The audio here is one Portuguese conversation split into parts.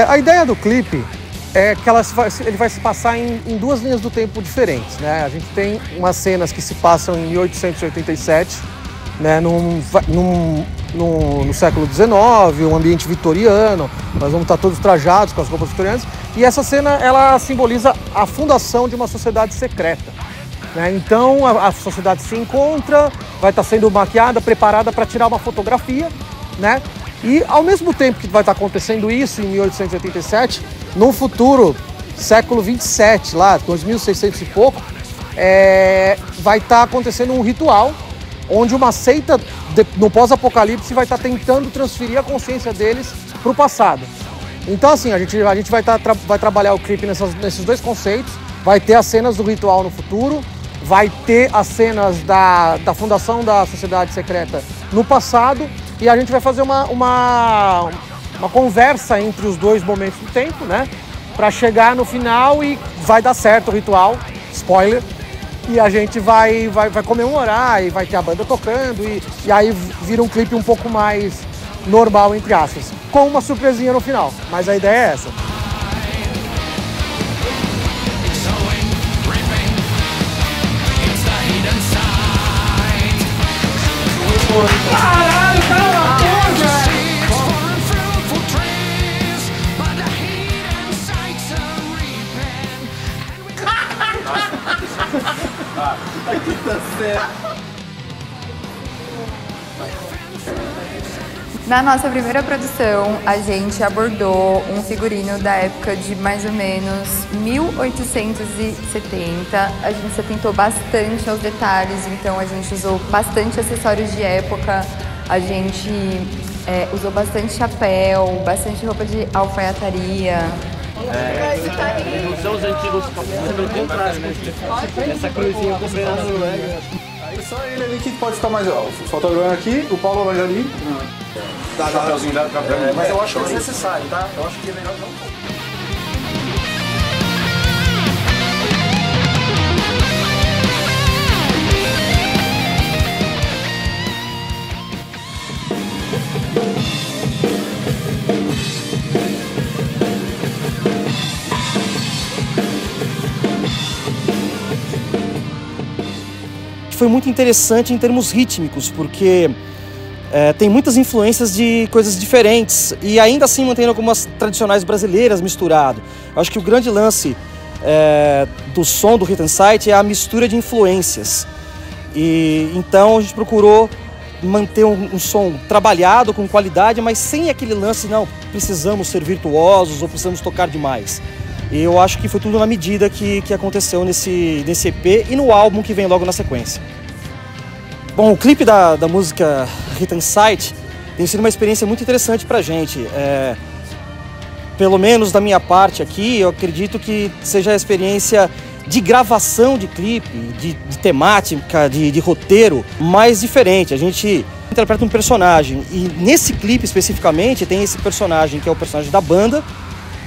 A ideia do clipe é que ele vai se passar em duas linhas do tempo diferentes, né? A gente tem umas cenas que se passam em 1887, né? No século XIX, um ambiente vitoriano, nós vamos estar todos trajados com as roupas vitorianas, e essa cena ela simboliza a fundação de uma sociedade secreta, né? Então a sociedade se encontra, vai estar sendo maquiada, preparada para tirar uma fotografia, né? E ao mesmo tempo que vai estar acontecendo isso em 1887, no futuro, século 27, lá, 2600 e pouco, vai estar acontecendo um ritual onde uma seita no pós-apocalipse vai estar tentando transferir a consciência deles para o passado. Então, assim, a gente vai trabalhar o clipe nesses dois conceitos. Vai ter as cenas do ritual no futuro, vai ter as cenas da fundação da sociedade secreta no passado, e a gente vai fazer uma conversa entre os dois momentos do tempo, né? Para chegar no final e vai dar certo o ritual, spoiler, e a gente vai comemorar e vai ter a banda tocando e aí vira um clipe um pouco mais normal, entre aspas, com uma surpresinha no final, mas a ideia é essa. Caralho, cara, porra! Aqui tá certo. Na nossa primeira produção, a gente abordou um figurino da época de mais ou menos 1870. A gente se atentou bastante aos detalhes, então a gente usou bastante acessórios de época, a gente usou bastante chapéu, bastante roupa de alfaiataria. Os antigos cabelo contraste, essa cruzinha eu comprei na Noruega. Aí só ele ali que pode ficar mais, ó, o fotograma aqui, o Paulo vai ali. Dá chapéuzinho da mas eu acho que é desnecessário, tá? Eu acho que é melhor não. Foi muito interessante em termos rítmicos, porque tem muitas influências de coisas diferentes e ainda assim mantendo algumas tradicionais brasileiras misturado. Acho que o grande lance do som do Hit Insight é a mistura de influências. E então a gente procurou manter um som trabalhado, com qualidade, mas sem aquele lance, não, precisamos ser virtuosos ou precisamos tocar demais. E eu acho que foi tudo na medida que aconteceu nesse EP e no álbum que vem logo na sequência. Bom, o clipe da música Hit Insight tem sido uma experiência muito interessante pra gente. Pelo menos da minha parte aqui, eu acredito que seja a experiência de gravação de clipe, de temática, de roteiro mais diferente. A gente interpreta um personagem e nesse clipe especificamente tem esse personagem que é o personagem da banda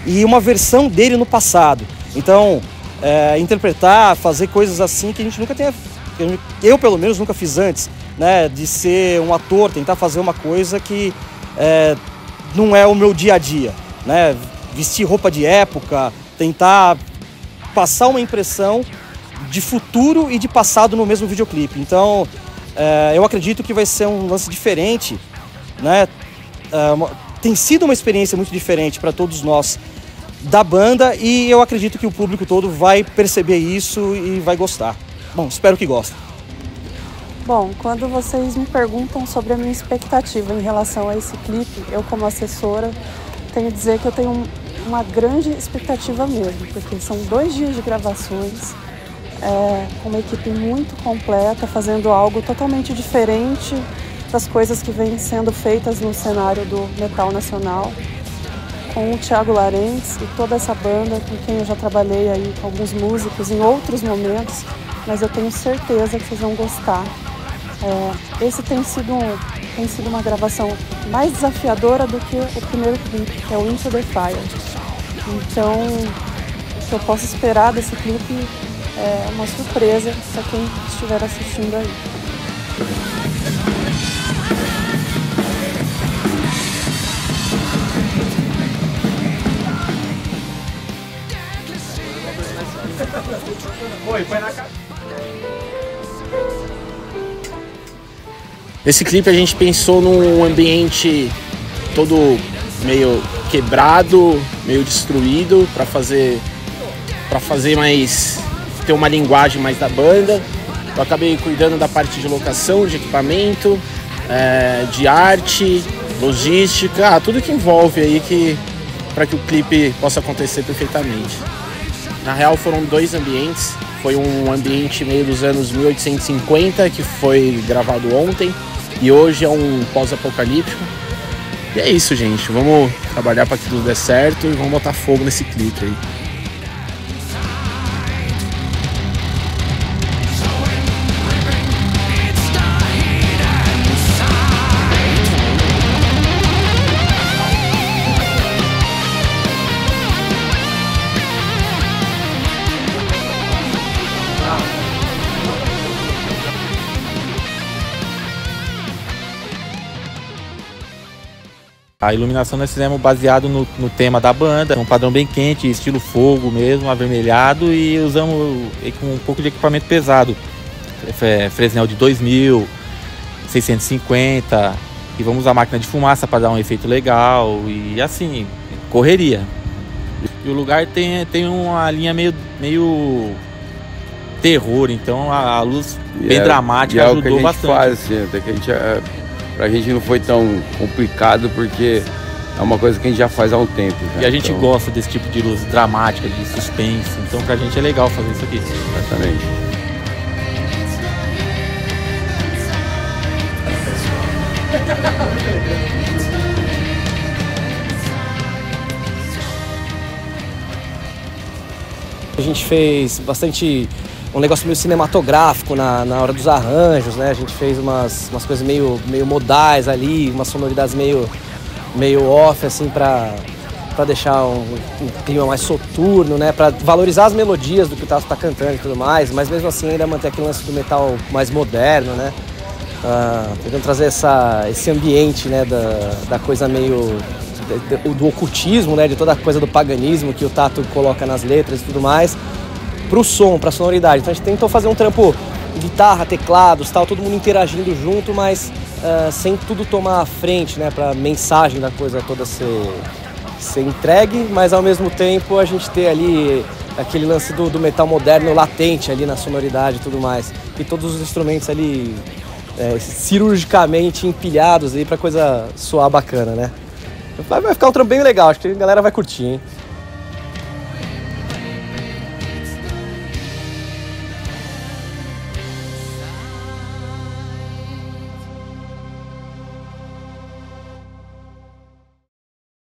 e uma versão dele no passado. Então, interpretar, fazer coisas assim que a gente nunca tenha... Eu, pelo menos, nunca fiz antes, né? De ser um ator, tentar fazer uma coisa que não é o meu dia a dia, né? Vestir roupa de época, tentar passar uma impressão de futuro e de passado no mesmo videoclipe. Então, eu acredito que vai ser um lance diferente, né? Tem sido uma experiência muito diferente para todos nós da banda e eu acredito que o público todo vai perceber isso e vai gostar. Bom, espero que gostem. Bom, quando vocês me perguntam sobre a minha expectativa em relação a esse clipe, eu como assessora tenho a dizer que eu tenho uma grande expectativa mesmo, porque são 2 dias de gravações, com uma equipe muito completa, fazendo algo totalmente diferente das coisas que vêm sendo feitas no cenário do metal nacional, com o Thiago Larentes e toda essa banda com quem eu já trabalhei aí com alguns músicos em outros momentos, mas eu tenho certeza que vocês vão gostar. Esse tem sido uma gravação mais desafiadora do que o primeiro clipe, que é o Into the Fire. Então, o que eu posso esperar desse clipe é uma surpresa para quem estiver assistindo aí. Nesse clipe a gente pensou num ambiente todo meio quebrado, meio destruído, para fazer mais, ter uma linguagem mais da banda. Eu acabei cuidando da parte de locação, de equipamento, de arte, logística, tudo que envolve aí para que o clipe possa acontecer perfeitamente. Na real foram 2 ambientes, foi um ambiente meio dos anos 1850 que foi gravado ontem e hoje é um pós-apocalíptico. E é isso, gente, vamos trabalhar para que tudo dê certo e vamos botar fogo nesse clipe aí. A iluminação nós fizemos baseado no tema da banda, um padrão bem quente, estilo fogo mesmo, avermelhado, e usamos com um pouco de equipamento pesado. Fresnel de 2000, 650, e vamos usar máquina de fumaça para dar um efeito legal, e assim, correria. E o lugar tem uma linha meio terror, então a luz bem dramática ajudou bastante. Faz, assim, até que pra gente não foi tão complicado, porque é uma coisa que a gente já faz há um tempo. Já. E a gente gosta desse tipo de luz dramática, de suspense, então pra gente é legal fazer isso aqui. Exatamente. A gente fez bastante um negócio meio cinematográfico na hora dos arranjos, né? A gente fez umas coisas meio modais ali, umas sonoridades meio off, assim, pra deixar um clima mais soturno, né? Pra valorizar as melodias do que o Tasso tá cantando e tudo mais, mas mesmo assim ainda manter aquele lance do metal mais moderno, né? Tentando trazer esse ambiente, né? Da coisa meio do ocultismo, né? De toda a coisa do paganismo que o Tato coloca nas letras e tudo mais, pro som, pra sonoridade. Então a gente tentou fazer um trampo de guitarra, teclados, tal, todo mundo interagindo junto, mas sem tudo tomar a frente, né, pra mensagem da coisa toda ser entregue, mas ao mesmo tempo a gente ter ali aquele lance do metal moderno latente ali na sonoridade e tudo mais. E todos os instrumentos ali cirurgicamente empilhados aí pra coisa soar bacana, né? Vai ficar um trampo bem legal, acho que a galera vai curtir, hein?